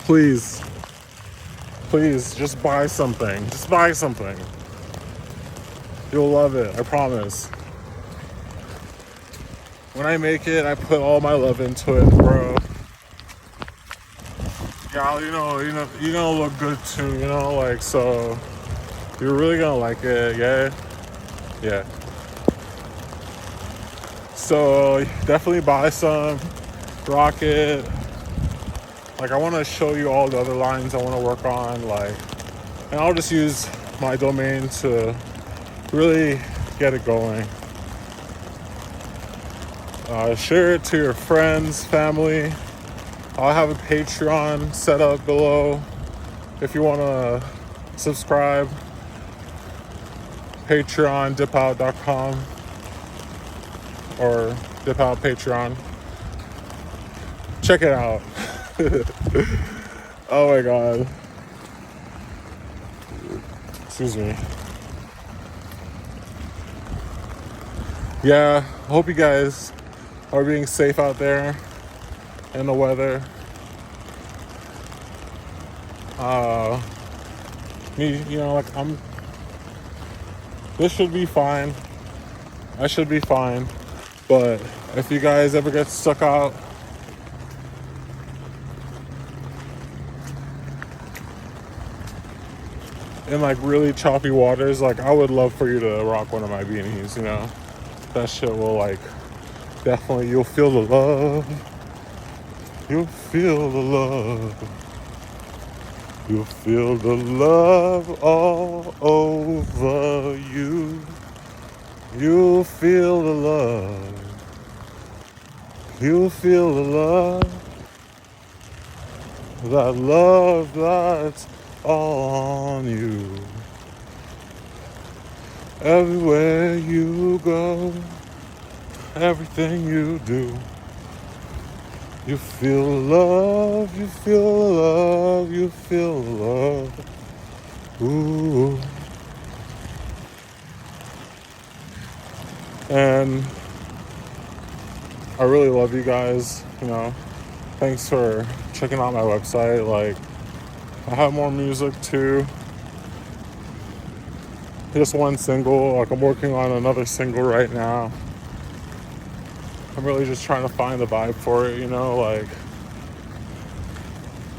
Please, please, just buy something. Just buy something. You'll love it, I promise. When I make it, I put all my love into it, bro. Yeah, you're gonna look good too, like, so you're really gonna like it, yeah? Yeah. So definitely buy some, rock it. Like, I want to show you all the other lines I want to work on, like, and I'll just use my domain to really get it going. Share it to your friends, family. I'll have a Patreon set up below if you want to subscribe. Patreon, dipout.com or dipout Patreon. Check it out. Oh my god. Excuse me. Yeah, hope you guys are being safe out there in the weather. This should be fine. I should be fine. But if you guys ever get stuck out, in like really choppy waters, like, I would love for you to rock one of my beanies, That shit will, like, definitely, you'll feel the love. You'll feel the love. You'll feel the love all over you. You'll feel the love. You'll feel the love. That love that's all on you. Everywhere you go, everything you do, you feel love, you feel love, you feel love. Ooh. And I really love you guys, Thanks for checking out my website. Like, I have more music too. Just one single. Like, I'm working on another single right now. I'm really just trying to find the vibe for it, like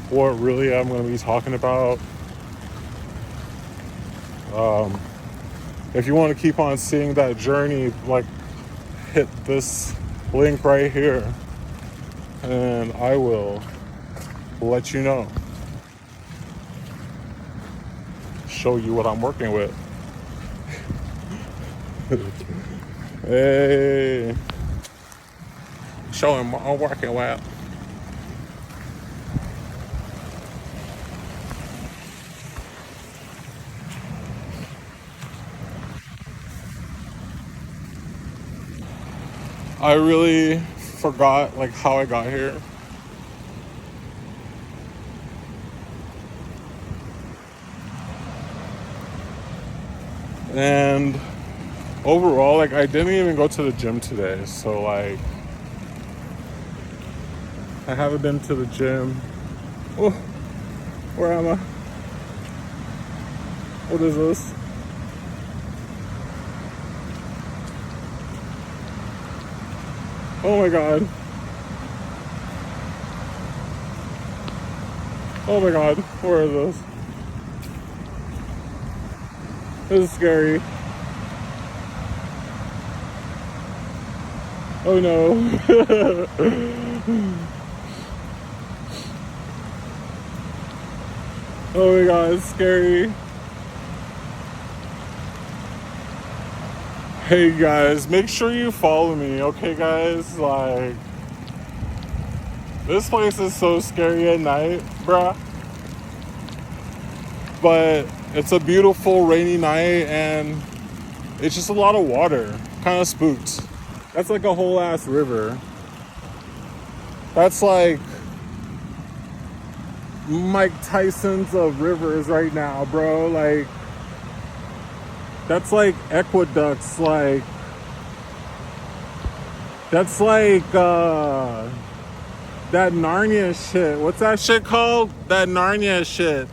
what really I'm going to be talking about. If you want to keep on seeing that journey, like, hit this link right here and I will let you know. Show you what I'm working with. Hey, show him what I'm working with. I really forgot, like, how I got here. And overall, like, I didn't even go to the gym today. So, like, I haven't been to the gym. Oh, where am I? What is this? Oh my god. Oh my god. Where is this? This is scary. Oh no. Oh my god, it's scary. Hey guys, make sure you follow me, okay guys? Like, this place is so scary at night, bruh. But it's a beautiful rainy night and it's just a lot of water. Kind of spooked. That's like a whole ass river. That's like Mike Tyson's of rivers right now, bro. Like, that's like aqueducts, like, that's like that Narnia shit. What's that shit called? That Narnia shit.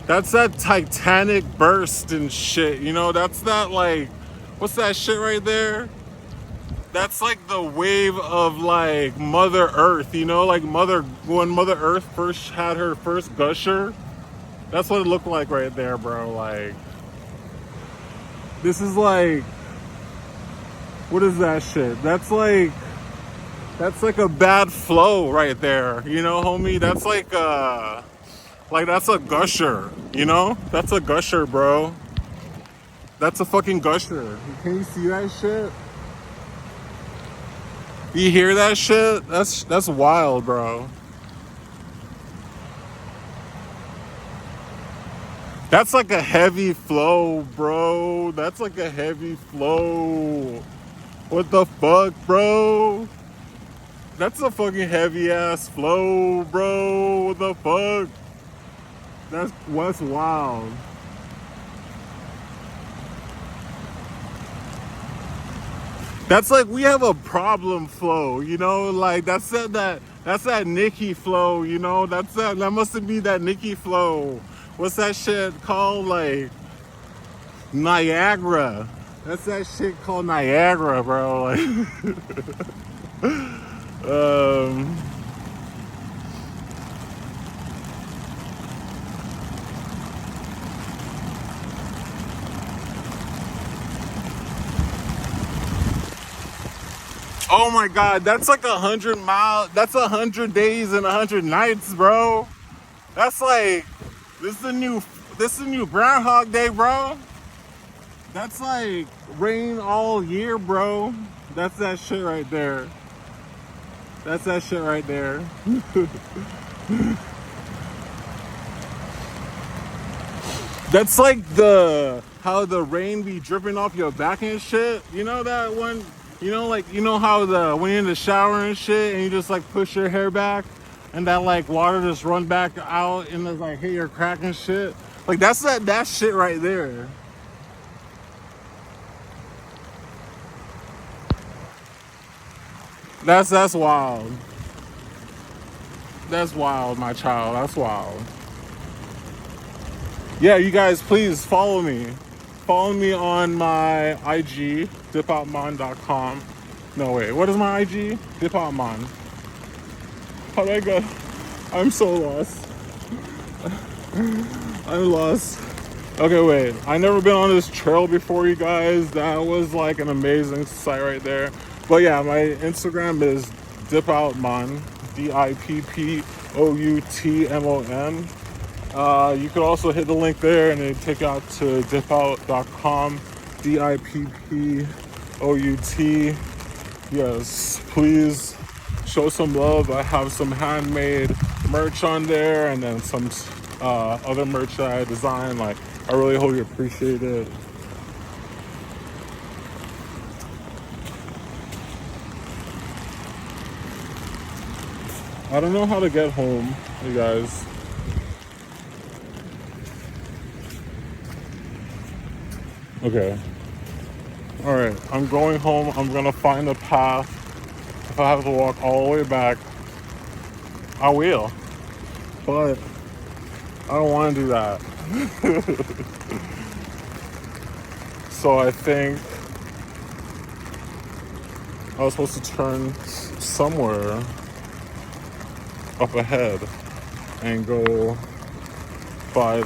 That's that Titanic burst and shit. You know, that's that like, what's that shit right there? That's like the wave of like Mother Earth, you know, like when Mother Earth first had her first gusher. That's what it looked like right there, bro. Like, this is like, what is that shit? That's like a bad flow right there, you know, homie. That's like that's a gusher, you know? That's a gusher, bro. That's a fucking gusher. Can you see that shit? You hear that shit? That's wild, bro. That's like a heavy flow, bro. That's like a heavy flow. What the fuck, bro? That's a fucking heavy ass flow, bro. What the fuck? That's what's wild. That's like we have a problem flow, you know, like that's that Nicki flow, you know, that must be that Nicki flow. What's that shit called? Like Niagara. That's that shit called Niagara, bro. Like, oh my god, that's like 100 miles. That's 100 days and 100 nights, bro. That's like this is a new Groundhog Day, bro. That's like rain all year, bro. That's that shit right there. That's that shit right there. That's like how the rain be dripping off your back and shit. You know that one? You know, like, you know how when you're in the shower and shit and you just like push your hair back and that like water just run back out and it's like hit your crack and shit. Like that's that shit right there. That's wild. That's wild, my child. That's wild. Yeah, you guys, please follow me. Follow me on my IG, dipoutman.com. No, wait, what is my IG? Dipoutman. How do I go? I'm so lost. I'm lost. Okay, wait. I never been on this trail before, you guys. That was like an amazing sight right there. But yeah, my Instagram is dipoutman. DIPPOUTMON. You could also hit the link there and then take you out to dipout.com. DIPPOUT. Yes, please show some love. I have some handmade merch on there and then some other merch that I designed. Like, I really hope you appreciate it. I don't know how to get home, you guys. Okay. All right, I'm going home. I'm gonna find a path. If I have to walk all the way back, I will. But I don't want to do that. So I think I was supposed to turn somewhere up ahead and go by